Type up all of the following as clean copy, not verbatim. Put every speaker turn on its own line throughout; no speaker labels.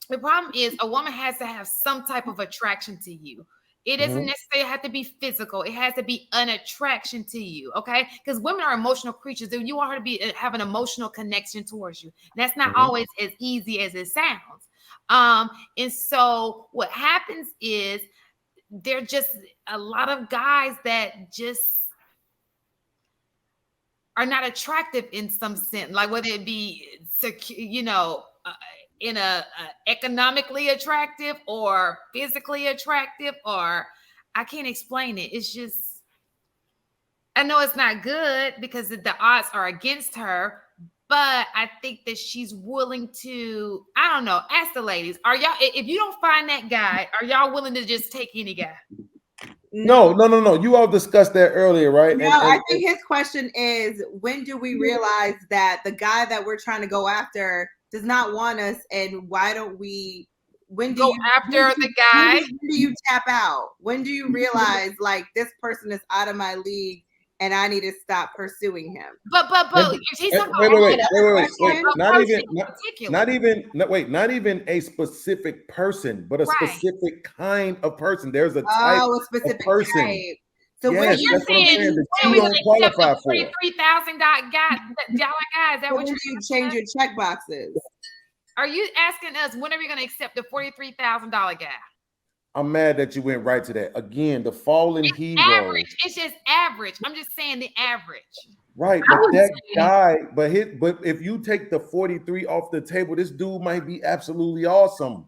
The problem is a woman has to have some type of attraction to you. It doesn't necessarily have to be physical. It has to be an attraction to you, okay? Because women are emotional creatures. And you want her to be have an emotional connection towards you. That's not always as easy as it sounds. And so what happens is there are just a lot of guys that just are not attractive in some sense, like whether it be in a economically attractive or physically attractive, or I can't explain it. It's just, I know it's not good because the odds are against her, but I think that she's willing to, I don't know, ask the ladies, are y'all, if you don't find that guy, are y'all willing to just take any guy?
No. You all discussed that earlier, right?
No, I think his question is, when do we realize that the guy that we're trying to go after does not want us, and why don't we? When do
Go
you
after the guy?
When do you tap out? When do you realize like this person is out of my league and I need to stop pursuing him?
But he's
wait. Not even a specific person, but a specific kind of person. There's a type
a specific
of person.
Type. So
yes,
you're saying,
when you don't qualify for
$43,000 guy, is that what
you change your check boxes?
Are you asking us when are we going to accept the $43,000 guy?
I'm mad that you went right to that. Again, the fallen hero.
Average. It's just average. I'm just saying the average.
Right, but that guy, but if you take the 43 off the table, this dude might be absolutely awesome.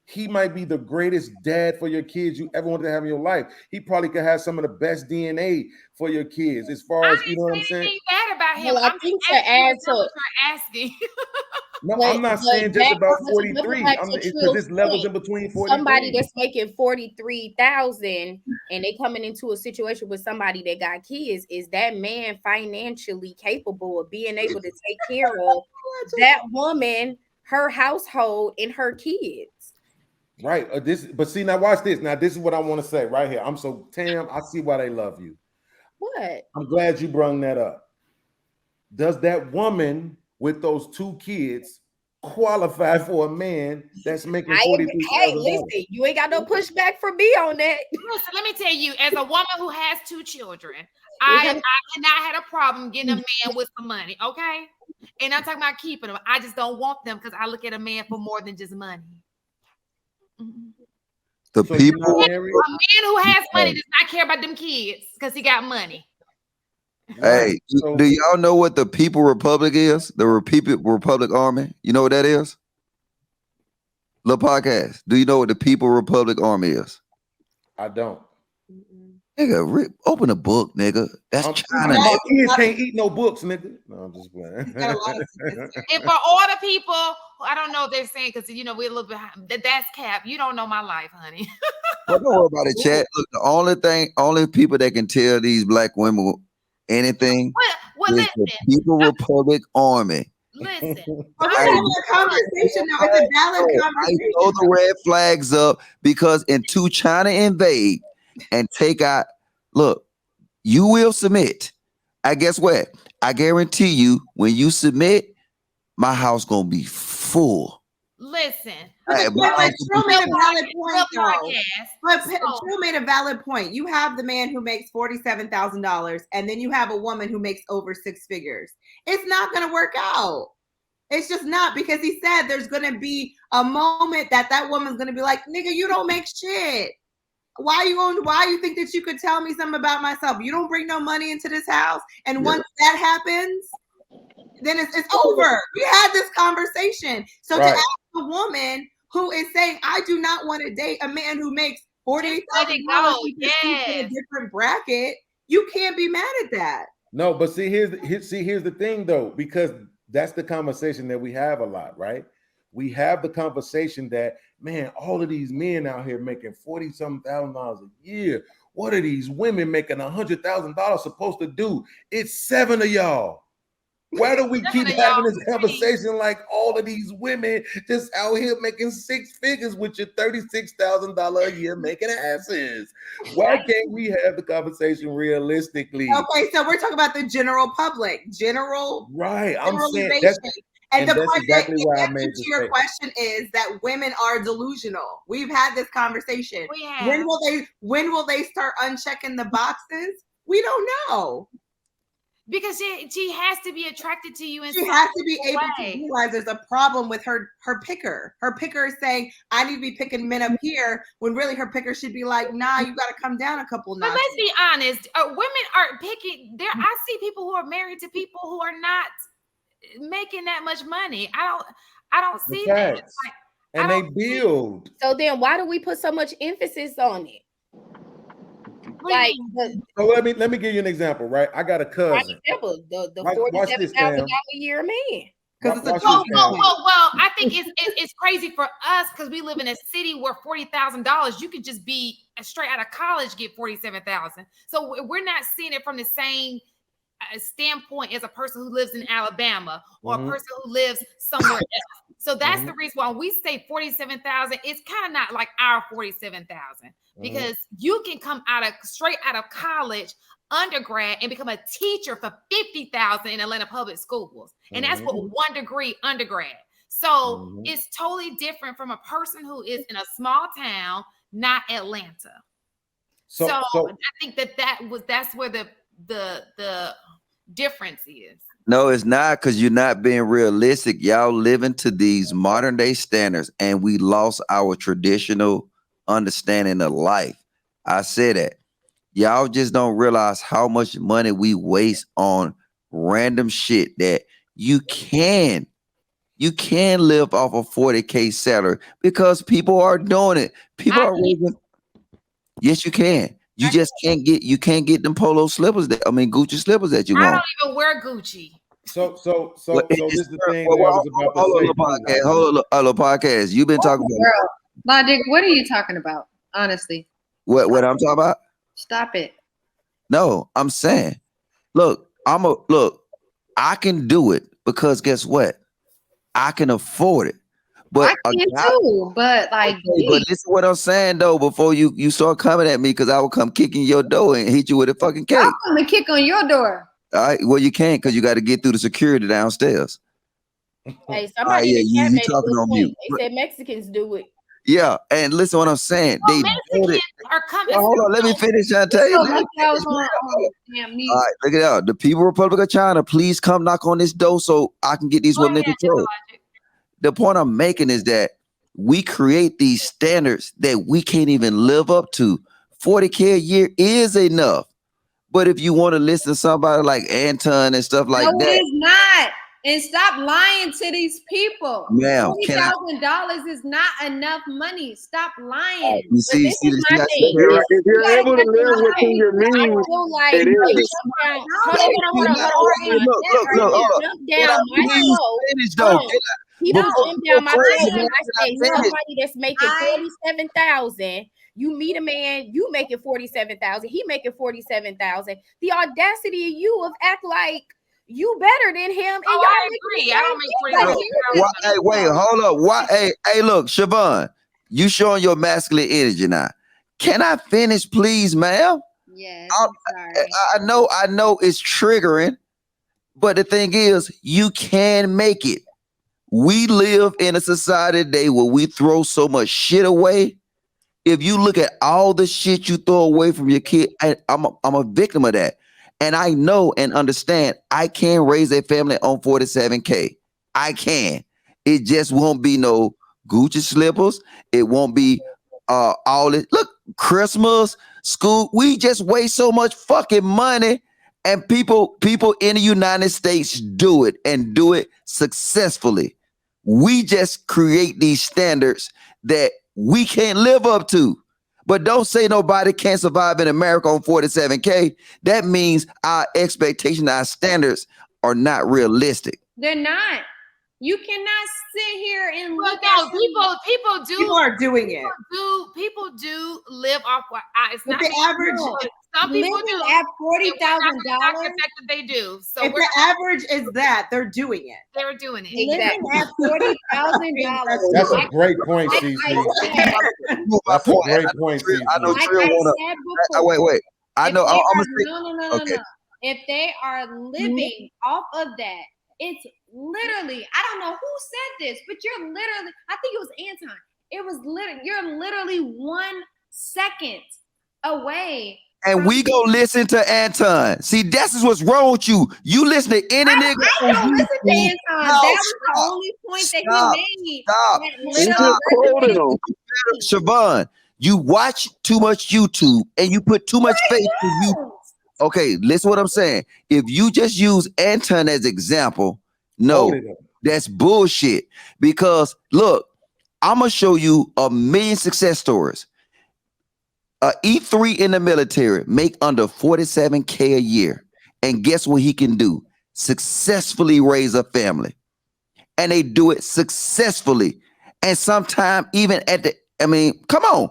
He might be the greatest dad for your kids you ever wanted to have in your life. He probably could have some of the best DNA for your kids, as far as you know what I'm saying.
Bad about him.
Well, I think to add to
asking.
No, I'm not saying just about 43. Because there's levels in between 43.
Somebody that's making 43,000 and they coming into a situation with somebody that got kids, is that man financially capable of being able to take care of that woman, her household, and her kids?
Right. But see, now watch this. Now, this is what I want to say right here. Tam, I see why they love you.
What?
I'm glad you brung that up. Does that woman with those 2 kids qualify for a man that's making $43,000?
Hey, listen, you ain't got no pushback from me on that.
Listen, let me tell you, as a woman who has 2 children, I cannot have a problem getting a man with some money, okay? And I'm talking about keeping them. I just don't want them because I look at a man for more than just money.
A man
who has money does not care about them kids because he got money.
Hey, do y'all know what the People Republic is? The People Republic Army? You know what that is? Little podcast. Do you know what the People Republic Army is?
I don't.
Nigga, open a book, nigga. That's China.
My kids can't eat no books, nigga. No, I'm just playing.
And for all the people, I don't know if they're saying, because we're a little bit behind. That's cap. You don't know my life, honey.
Don't worry about it, chat. Look, the only people that can tell these black women anything is the People Republic Army.
Listen,
it's a conversation now. It's a valid conversation.
I throw the red flags up because until China invade and take out, look, you will submit. I guess what? I guarantee you, when you submit, my house gonna be full.
Listen,
but True made a valid point, though. But True made a valid point. You have the man who makes $47,000, and then you have a woman who makes over 6 figures. It's not going to work out. It's just not, because he said there's going to be a moment that woman's going to be like, "Nigga, you don't make shit. Why you think that you could tell me something about myself? You don't bring no money into this house." And once that happens, then it's over. We had this conversation. So to ask a woman who is saying, "I do not want to date a man who makes $48,000 in a different bracket," you can't be mad at that.
No, but here's the thing though, because that's the conversation that we have a lot, right? We have the conversation that, man, all of these men out here making $40-something thousand a year. What are these women making $100,000 supposed to do? It's 7 of y'all. Why do we keep having this conversation like all of these women just out here making 6 figures with your $36,000 a year making asses? Why can't we have the conversation realistically?
Okay, so we're talking about the general public,
right? I'm saying
And
that's exactly why I made
to your question is that women are delusional. We've had this conversation. When will they start unchecking the boxes? We don't know.
Because she has to be attracted to you.
She has to be able to realize there's a problem with her picker. Her picker is saying, I need to be picking men up here, when really her picker should be like, nah, you got to come down a couple notches.
But let's be honest. Women are picking. I see people who are married to people who are not making that much money. I don't see that. Like,
and they build.
So then why do we put so much emphasis on it?
Like,
so let me give you an example, right? I got a cousin.
The $47,000 a year man.
Well, I think it's crazy for us because we live in a city where $40,000 you could just be straight out of college get $47,000. So we're not seeing it from the same standpoint as a person who lives in Alabama or a person who lives somewhere else. So that's the reason why we say 47,000. It's kind of not like our 47,000 because you can come straight out of college, undergrad, and become a teacher for 50,000 in Atlanta public schools, and that's with 1 degree undergrad. So it's totally different from a person who is in a small town, not Atlanta. So I think that's where the difference is.
No, it's not, because you're not being realistic. Y'all living to these modern day standards, and we lost our traditional understanding of life. I say that. Y'all just don't realize how much money we waste on random shit that you can live off a 40K salary because people are doing it. People are raising. Yes, you can. You just can't get them polo slippers Gucci slippers that you want.
I don't even wear Gucci.
So this is the thing that I was about to say.
Hold on, podcast. You've been talking about
Logic. What are you talking about? Honestly.
What I'm talking about?
Stop it.
No, I'm saying, look, I can do it because guess what? I can afford it. But
I can too, but like,
okay, but listen what I'm saying though, before you start coming at me, because I will come kicking your door and hit you with a fucking cake.
I'm gonna kick on your door.
All right, well you can't, because you got to get through the security downstairs.
Hey, somebody
you talking on mute.
They said Mexicans do it.
Yeah, and listen what I'm saying.
Well, Mexicans are coming.
Hold on, let me finish. I'll tell you. All right, look it out. The People Republic of China, please come knock on this door so I can get these women in control. The point I'm making is that we create these standards that we can't even live up to. 40K a year is enough. But if you want to listen to somebody like Anton and stuff like that.
No, it is not. And stop lying to these people.
Ma'am,
$40,000 is not enough money. Stop lying.
You see,
this is my thing.
If you're able to live within your means, it is.
People jump down my throat. I say somebody that's making 47,000. You meet a man, you making 47,000. He making 47,000. The audacity of you of act like you better than him. And
I agree. I don't make 47,000.
Hey, wait, hold up. Why? Hey, look, Siobhan, you showing your masculine energy now. Can I finish, please, ma'am?
Yes.
I know it's triggering, but the thing is, you can make it. We live in a society today where we throw so much shit away. If you look at all the shit you throw away from your kid, I'm a victim of that. And I know and understand I can raise a family on 47K. I can. It just won't be no Gucci slippers. It won't be all this. Look, Christmas, school. We just waste so much fucking money. And people in the United States do it and do it successfully. We just create these standards that we can't live up to. But don't say nobody can't survive in America on 47K. That means our expectation, our standards are not realistic.
They're not. You cannot sit here and
look at people do.
People are doing it.
People do live off what it's
but
not
the average.
Some people do
at $40,000.
They do. So
if the average is that, they're doing it.
They're doing it.
Living at $40,000.
That's a great point, CC. That's a great point, CC.
I know Trill wanna. Wait. I know. I'm gonna say.
No. If they are living off of that, It's literally, I don't know who said this, but you're literally, I think it was Anton. It was literally, you're literally 1 second away.
And we go listen to Anton. See, that's what's wrong with you. You listen to any nigga.
I don't listen to Anton. That was the only point that he made.
Stop.
quoting him.
Siobhan, you watch too much YouTube and you put too much faith in you. Okay, listen what I'm saying. If you just use Anton as example, no, that's bullshit. Because look, I'm gonna show you a million success stories. E3 in the military make under 47K a year. And guess what he can do? Successfully raise a family. And they do it successfully. And sometimes even at the, I mean, come on.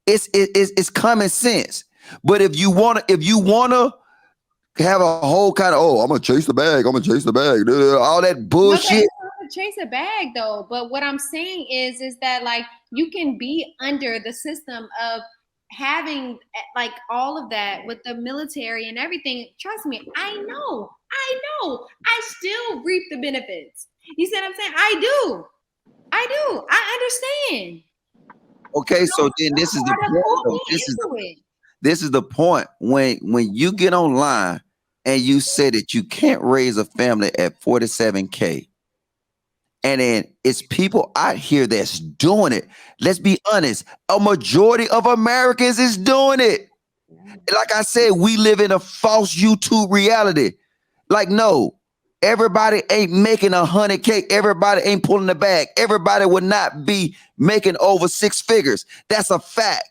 It's common sense. But if you wanna have a whole kind of, I'm gonna chase the bag, all that bullshit.
Chase a bag though, but what I'm saying is that like you can be under the system of having like all of that with the military and everything. Trust me, I know I still reap the benefits. You see what I'm saying? I understand.
Okay, so then this is the point. This is the point when you get online and you say that you can't raise a family at 47K. And then it's people out here that's doing it. Let's be honest. A majority of Americans is doing it. Like I said, we live in a false YouTube reality. Like, no, everybody ain't making 100K. Everybody ain't pulling the bag. Everybody would not be making over 6 figures. That's a fact.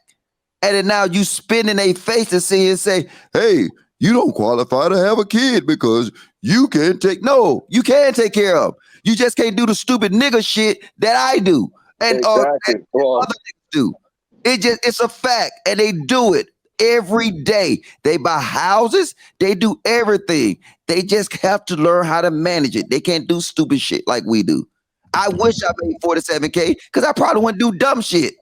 And then now you spin in their face and say, hey, you don't qualify to have a kid because you can't take, no, you can take care of. You just can't do the stupid nigga shit that I do. And other niggas do. It's a fact. And they do it every day. They buy houses. They do everything. They just have to learn how to manage it. They can't do stupid shit like we do. I wish I made 47K because I probably wouldn't do dumb shit.